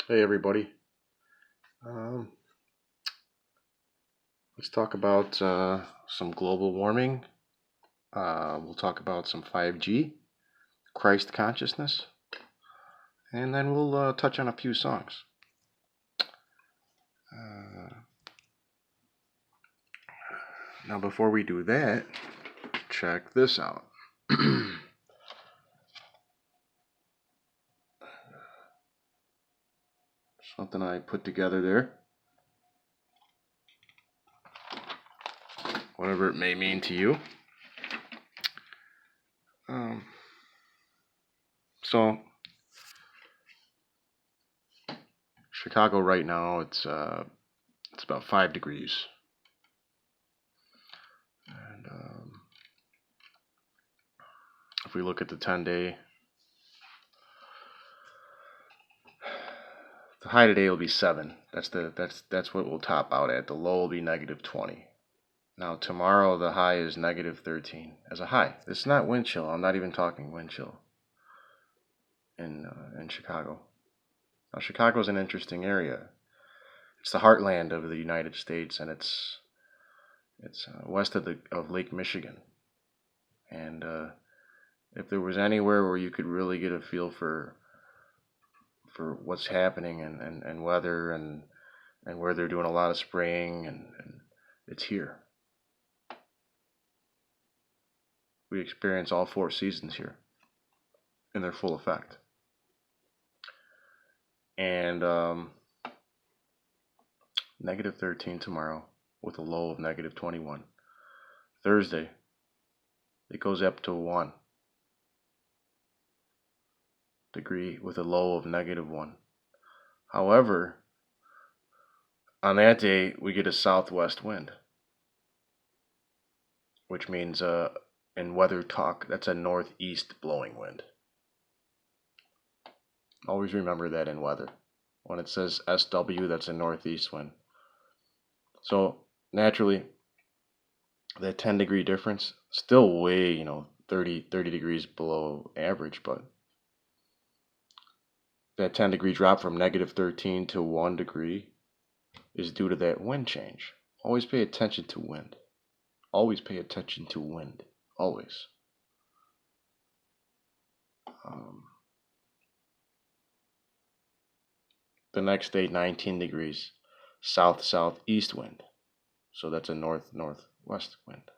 Hey everybody. Um, let's talk about some global warming. We'll talk about some 5G, Christ consciousness, and then we'll touch on a few songs. Uh, Now, before we do that, check this out. Something I put together there. Whatever it may mean to you. Um, so, Chicago right now, it's about 5 degrees. And if we look at the 10-day, the high today will be 7. That's what we'll top out at. The low will be -20. Now tomorrow the high is -13 as a high. This is not wind chill. I'm not even talking wind chill in Chicago. Now Chicago is an interesting area. It's the heartland of the United States, and it's west of Lake Michigan. And if there was anywhere where you could really get a feel for what's happening and weather and where they're doing a lot of spraying and it's here. We experience all 4 seasons here in their full effect. And -13 tomorrow with a low of -21. Thursday, it goes up to 1 degree with a low of -1. However, on that day, we get a southwest wind, which means in weather talk, that's a northeast blowing wind. Always remember that in weather. When it says SW, that's a northeast wind. So naturally, that 10-degree difference, still way, 30 degrees below average, but that 10-degree drop from -13 to 1 degree is due to that wind change. Always pay attention to wind. Always pay attention to wind. Always. The next day, 19 degrees, south-southeast wind. So that's a north-northwest wind.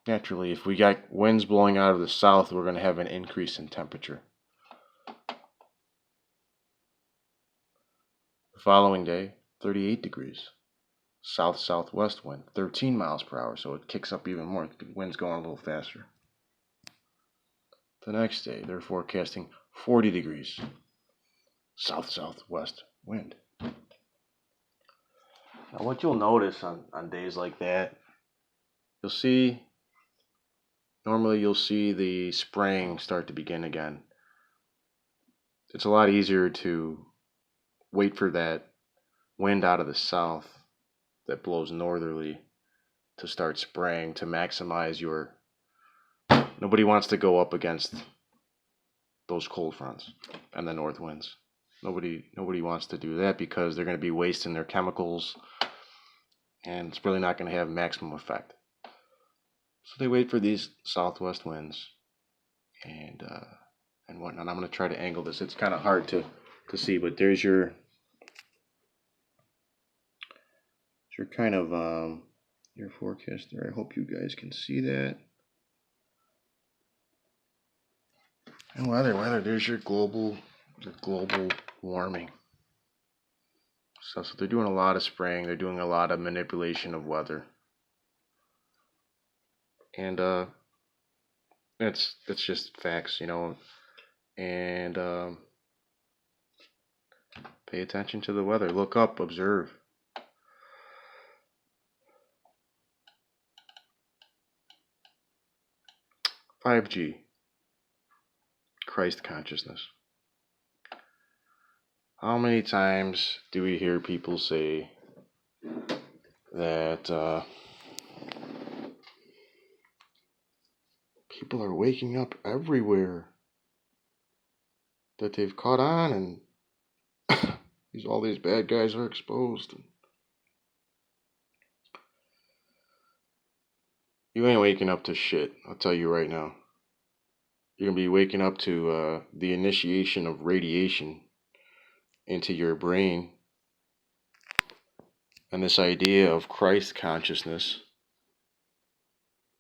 Naturally, if we got winds blowing out of the south, we're going to have an increase in temperature. The following day, 38 degrees, south-southwest wind, 13 miles per hour, so it kicks up even more. The wind's going a little faster. The next day, they're forecasting 40 degrees, south-southwest wind. Now, what you'll notice on days like that, normally you'll see the spraying start to begin again. It's a lot easier to wait for that wind out of the south that blows northerly to start spraying to maximize your. Nobody wants to go up against those cold fronts and the north winds. Nobody wants to do that because they're going to be wasting their chemicals and it's really not going to have maximum effect. So they wait for these southwest winds and whatnot. I'm going to try to angle this. It's kind of hard to see, but there's your kind of your forecast there. I hope you guys can see that. And weather. There's your global warming. So they're doing a lot of spraying. They're doing a lot of manipulation of weather. And it's just facts, And pay attention to the weather. Look up, observe. "5G, Christ consciousness." How many times do we hear people say that people are waking up everywhere? that they've caught on, and all these bad guys are exposed. You ain't waking up to shit, I'll tell you right now. You're going to be waking up to the initiation of radiation into your brain, and this idea of Christ consciousness,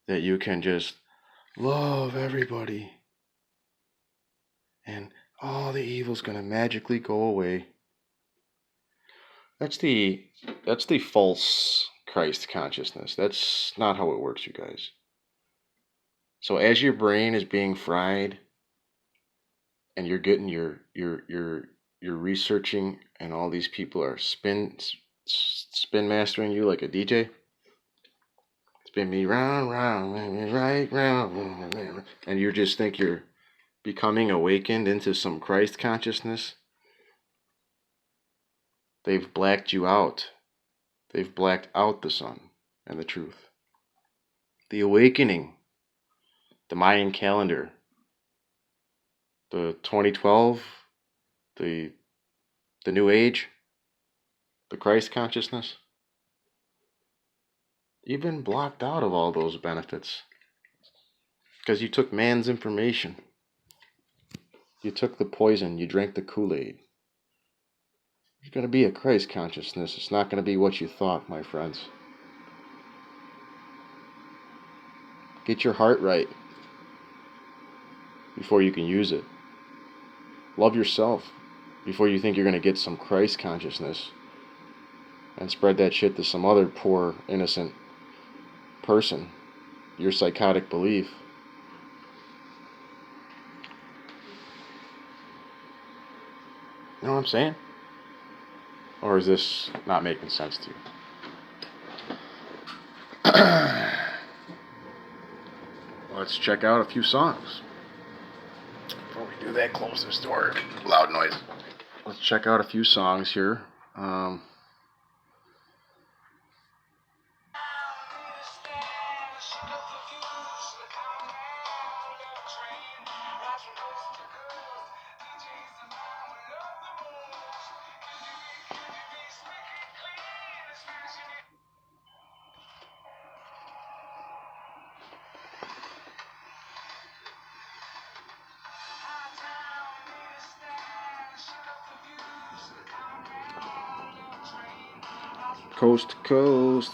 that you can just love everybody and all the evil's going to magically go away. That's the false Christ consciousness. That's not how it works, you guys. So as your brain is being fried and you're getting your researching, and all these people are spin mastering you like a DJ. Spin me round, right round, and you just think you're becoming awakened into some Christ consciousness. They've blacked you out. They've blacked out the sun and the truth. The awakening, the Mayan calendar, the 2012, the New Age, the Christ consciousness. You've been blocked out of all those benefits because you took man's information. You took the poison. You drank the Kool-Aid. There's going to be a Christ consciousness. It's not going to be what you thought, my friends. Get your heart right before you can use it. Love yourself before you think you're going to get some Christ consciousness and spread that shit to some other poor, innocent person. Your psychotic belief. You know what I'm saying? Or is this not making sense to you? Let's check out a few songs. Before we do that, close this door. Loud noise. Let's check out a few songs here. Coast to coast.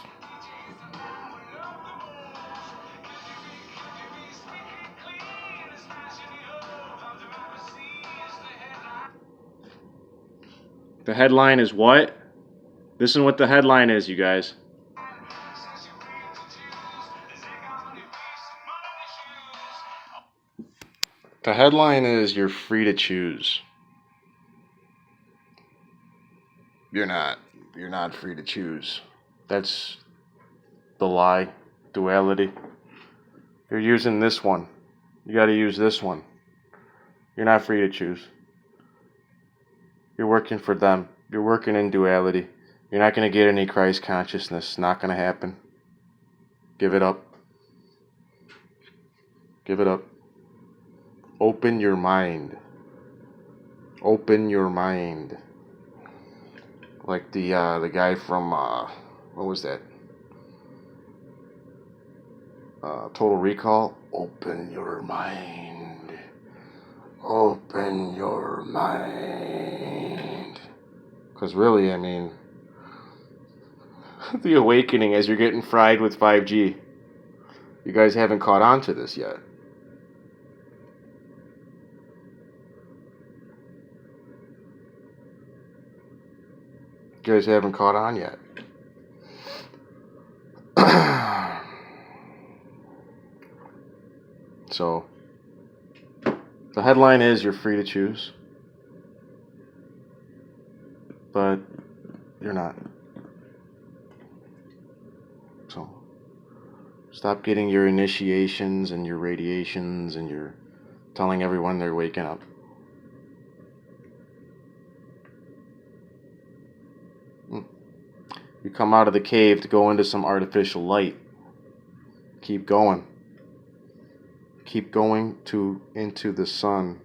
The headline is what? Listen what the headline is, you guys. The headline is "You're free to choose." You're not. You're not free to choose. That's the lie. Duality. You're using this one. You got to use this one. You're not free to choose. You're working for them. You're working in duality. You're not going to get any Christ consciousness. It's not going to happen. Give it up. Give it up. Open your mind. Open your mind. Like the guy from what was that? Total Recall. Open your mind. Open your mind. Because really, I mean, the awakening as you're getting fried with 5G. You guys haven't caught on to this yet. You guys haven't caught on yet. So, the headline is "You're free to choose." But you're not. So, stop getting your initiations and your radiations and your telling everyone they're waking up. You come out of the cave to go into some artificial light. Keep going. Keep going into the sun.